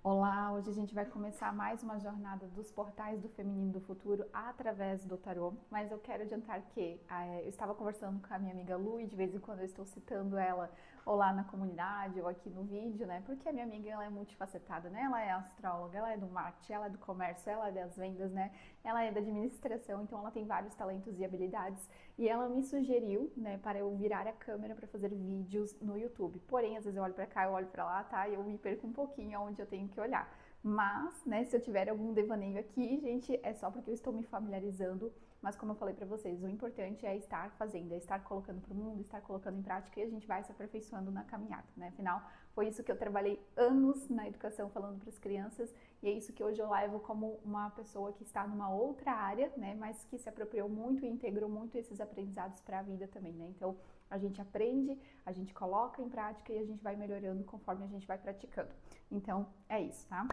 Olá, hoje a gente vai começar mais uma jornada dos portais do feminino do futuro através do tarô, mas eu quero adiantar que eu estava conversando com a minha amiga Lu e de vez em quando eu estou citando ela ou lá na comunidade ou aqui no vídeo, né? Porque a minha amiga ela é multifacetada, né? Ela é astróloga, ela é do marketing, ela é do comércio, ela é das vendas, né? Ela é da administração, então ela tem vários talentos e habilidades e ela me sugeriu, né, para eu virar a câmera para fazer vídeos no YouTube. Porém, às vezes eu olho para cá, eu olho para lá, tá? E eu me perco um pouquinho aonde eu tenho que olhar. Mas, né, se eu tiver algum devaneio aqui, gente, é só porque eu estou me familiarizando. Mas como eu falei para vocês, o importante é estar fazendo, é estar colocando para o mundo, estar colocando em prática e a gente vai se aperfeiçoando na caminhada, né? Afinal, foi isso que eu trabalhei anos na educação falando para as crianças e é isso que hoje eu levo como uma pessoa que está numa outra área, né, mas que se apropriou muito e integrou muito esses aprendizados para a vida também, né? Então, a gente aprende, a gente coloca em prática e a gente vai melhorando conforme a gente vai praticando. Então, é isso, tá?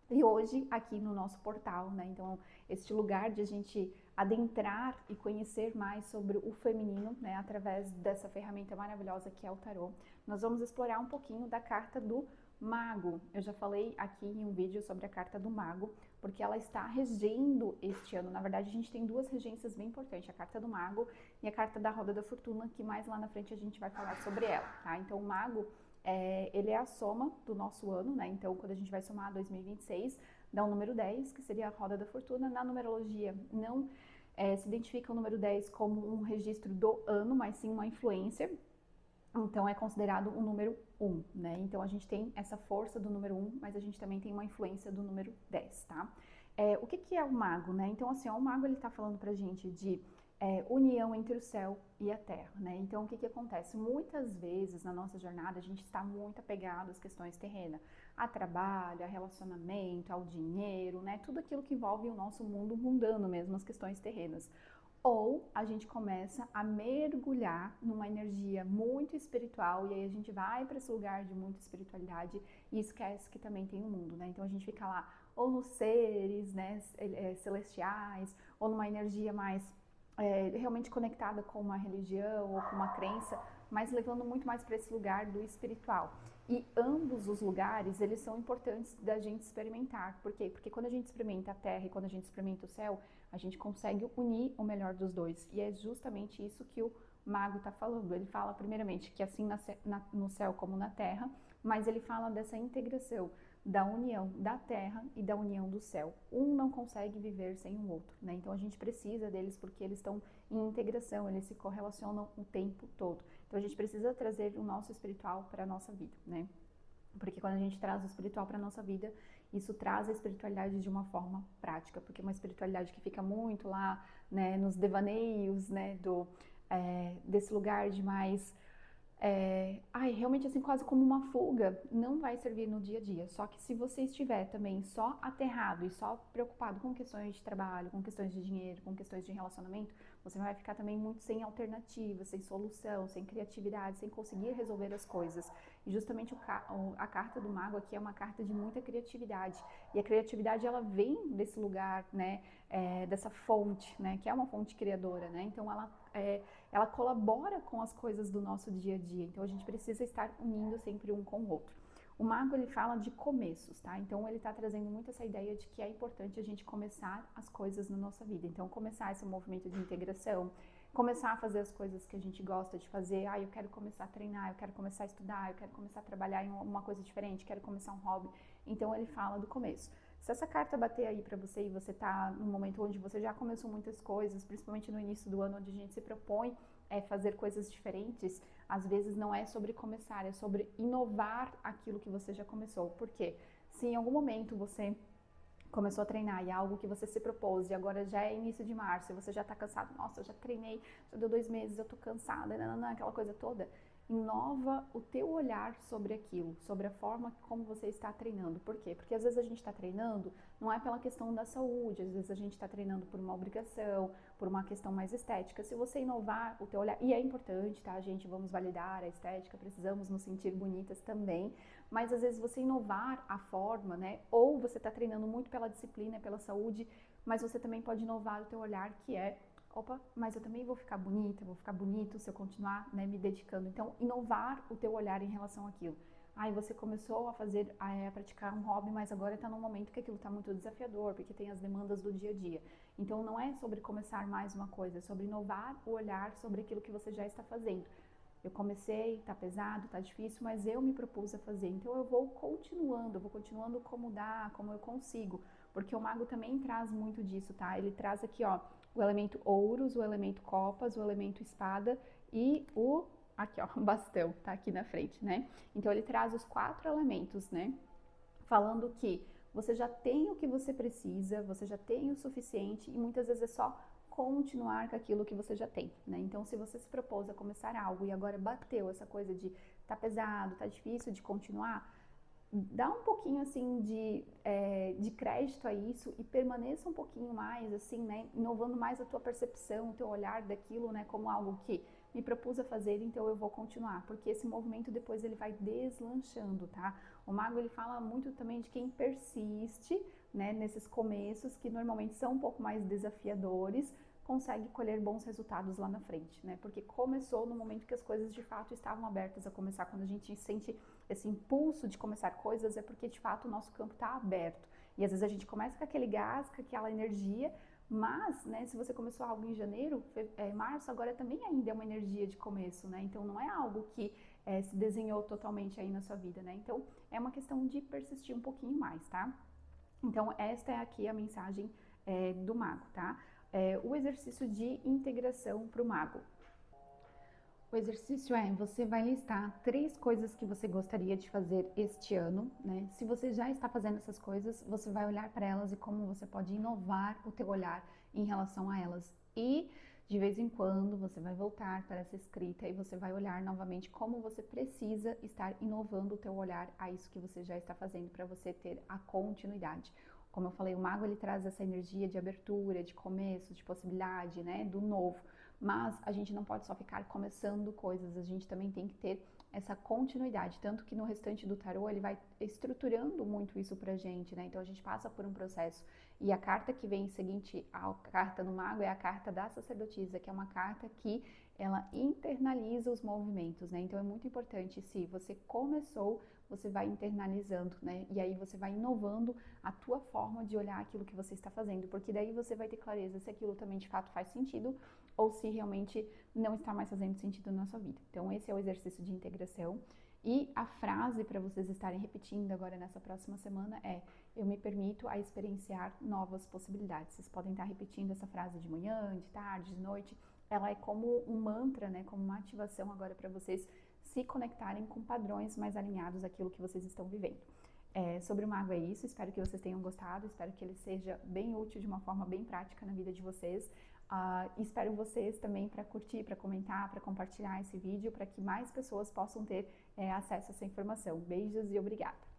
E hoje, aqui no nosso portal, né? Então, este lugar de a gente adentrar e conhecer mais sobre o feminino, né? Através dessa ferramenta maravilhosa que é o tarô, nós vamos explorar um pouquinho da carta do Mago. Eu já falei aqui em um vídeo sobre a carta do Mago, porque ela está regendo este ano. Na verdade, a gente tem duas regências bem importantes, a carta do Mago e a carta da Roda da Fortuna, que mais lá na frente a gente vai falar sobre ela, tá? Então, o Mago ele é a soma do nosso ano, né? Então, quando a gente vai somar 2026, dá o número 10, que seria a roda da fortuna. Na numerologia, não se identifica o número 10 como um registro do ano, mas sim uma influência. Então, é considerado o número 1, né? Então, a gente tem essa força do número 1, mas a gente também tem uma influência do número 10, tá? O que é o mago, né? Então, assim, o mago, ele tá falando pra gente de união entre o céu e a terra, né? Então, o que acontece? Muitas vezes na nossa jornada a gente está muito apegado às questões terrenas, a trabalho, a relacionamento, ao dinheiro, né? Tudo aquilo que envolve o nosso mundo mundano mesmo, as questões terrenas. Ou a gente começa a mergulhar numa energia muito espiritual e aí a gente vai para esse lugar de muita espiritualidade e esquece que também tem o mundo, né? Então a gente fica lá ou nos seres, né, celestiais, ou numa energia mais realmente conectada com uma religião ou com uma crença, mas levando muito mais para esse lugar do espiritual. E ambos os lugares, eles são importantes da gente experimentar. Por quê? Porque quando a gente experimenta a terra e quando a gente experimenta o céu, a gente consegue unir o melhor dos dois. E é justamente isso que o mago está falando. Ele fala, primeiramente, que assim no céu como na terra, mas ele fala dessa integração da união da terra e da união do céu. Um não consegue viver sem o outro, né? Então a gente precisa deles porque eles estão em integração, eles se correlacionam o tempo todo. Então a gente precisa trazer o nosso espiritual para a nossa vida, né? Porque quando a gente traz o espiritual para a nossa vida, isso traz a espiritualidade de uma forma prática, porque é uma espiritualidade que fica muito lá, né, nos devaneios, né, desse lugar de mais realmente assim, quase como uma fuga, não vai servir no dia a dia. Só que se você estiver também só aterrado e só preocupado com questões de trabalho, com questões de dinheiro, com questões de relacionamento, você vai ficar também muito sem alternativa, sem solução, sem criatividade, sem conseguir resolver as coisas. E justamente a carta do mago aqui é uma carta de muita criatividade. E a criatividade, ela vem desse lugar, né, dessa fonte, né, que é uma fonte criadora, né? Então ela colabora com as coisas do nosso dia a dia. Então a gente precisa estar unindo sempre um com o outro. O mago, ele fala de começos, tá? Então ele está trazendo muito essa ideia de que é importante a gente começar as coisas na nossa vida. Então começar esse movimento de integração, começar a fazer as coisas que a gente gosta de fazer. Eu quero começar a treinar, eu quero começar a estudar, eu quero começar a trabalhar em uma coisa diferente, quero começar um hobby. Então ele fala do começo. Se essa carta bater aí para você e você tá num momento onde você já começou muitas coisas, principalmente no início do ano, onde a gente se propõe fazer coisas diferentes, às vezes não é sobre começar, é sobre inovar aquilo que você já começou. Por quê? Se em algum momento você começou a treinar e é algo que você se propôs e agora já é início de março e você já tá cansado, nossa, eu já treinei, já deu 2 meses, eu tô cansada, aquela coisa toda, inova o teu olhar sobre aquilo, sobre a forma como você está treinando. Por quê? Porque às vezes a gente está treinando não é pela questão da saúde, às vezes a gente está treinando por uma obrigação, por uma questão mais estética. Se você inovar o teu olhar, e é importante, tá, gente? Vamos validar a estética, precisamos nos sentir bonitas também, mas às vezes você inovar a forma, né? Ou você está treinando muito pela disciplina, pela saúde, mas você também pode inovar o teu olhar, que é opa, mas eu também vou ficar bonita, vou ficar bonito se eu continuar, né, me dedicando. Então, inovar o teu olhar em relação àquilo. Aí você começou a praticar um hobby, mas agora está num momento que aquilo está muito desafiador, porque tem as demandas do dia a dia. Então não é sobre começar mais uma coisa, é sobre inovar o olhar sobre aquilo que você já está fazendo. Eu comecei, tá pesado, tá difícil, mas eu me propus a fazer. Então eu vou continuando como dá, como eu consigo. Porque o mago também traz muito disso, tá? Ele traz aqui, ó, o elemento ouros, o elemento copas, o elemento espada e o, aqui, ó, bastão, tá aqui na frente, né? Então ele traz os 4 elementos, né? Falando que você já tem o que você precisa, você já tem o suficiente e muitas vezes é só continuar com aquilo que você já tem, né? Então, se você se propôs a começar algo e agora bateu essa coisa de tá pesado, tá difícil de continuar, dá um pouquinho assim de crédito a isso e permaneça um pouquinho mais assim, né, inovando mais a tua percepção, o teu olhar daquilo, né, como algo que me propus a fazer, então eu vou continuar, porque esse movimento depois ele vai deslanchando, tá? O mago ele fala muito também de quem persiste, né, nesses começos que normalmente são um pouco mais desafiadores, consegue colher bons resultados lá na frente, né? Porque começou no momento que as coisas de fato estavam abertas a começar, quando a gente sente esse impulso de começar coisas, é porque de fato o nosso campo está aberto. E às vezes a gente começa com aquele gás, com aquela energia, mas, né, se você começou algo em janeiro, março, agora também ainda é uma energia de começo, né? Então não é algo que se desenhou totalmente aí na sua vida, né? Então é uma questão de persistir um pouquinho mais, tá? Então esta é aqui a mensagem do mago, tá? O exercício de integração para o mago. O exercício você vai listar 3 coisas que você gostaria de fazer este ano, né? Se você já está fazendo essas coisas, você vai olhar para elas e como você pode inovar o teu olhar em relação a elas. E de vez em quando você vai voltar para essa escrita e você vai olhar novamente como você precisa estar inovando o teu olhar a isso que você já está fazendo para você ter a continuidade. Como eu falei, o mago ele traz essa energia de abertura, de começo, de possibilidade, né, do novo. Mas a gente não pode só ficar começando coisas, a gente também tem que ter essa continuidade, tanto que no restante do tarô ele vai estruturando muito isso pra gente, né? Então a gente passa por um processo. E a carta que vem seguinte à carta do mago é a carta da sacerdotisa, que é uma carta que ela internaliza os movimentos, né? Então é muito importante, se você começou, você vai internalizando, né? E aí você vai inovando a tua forma de olhar aquilo que você está fazendo, porque daí você vai ter clareza se aquilo também de fato faz sentido ou se realmente não está mais fazendo sentido na sua vida. Então esse é o exercício de integração. E a frase para vocês estarem repetindo agora nessa próxima semana é: eu me permito a experienciar novas possibilidades. Vocês podem estar repetindo essa frase de manhã, de tarde, de noite. Ela é como um mantra, né, como uma ativação agora para vocês se conectarem com padrões mais alinhados àquilo que vocês estão vivendo. Sobre o mago é isso, espero que vocês tenham gostado, espero que ele seja bem útil de uma forma bem prática na vida de vocês. Espero vocês também para curtir, para comentar, para compartilhar esse vídeo, para que mais pessoas possam ter acesso a essa informação. Beijos e obrigada!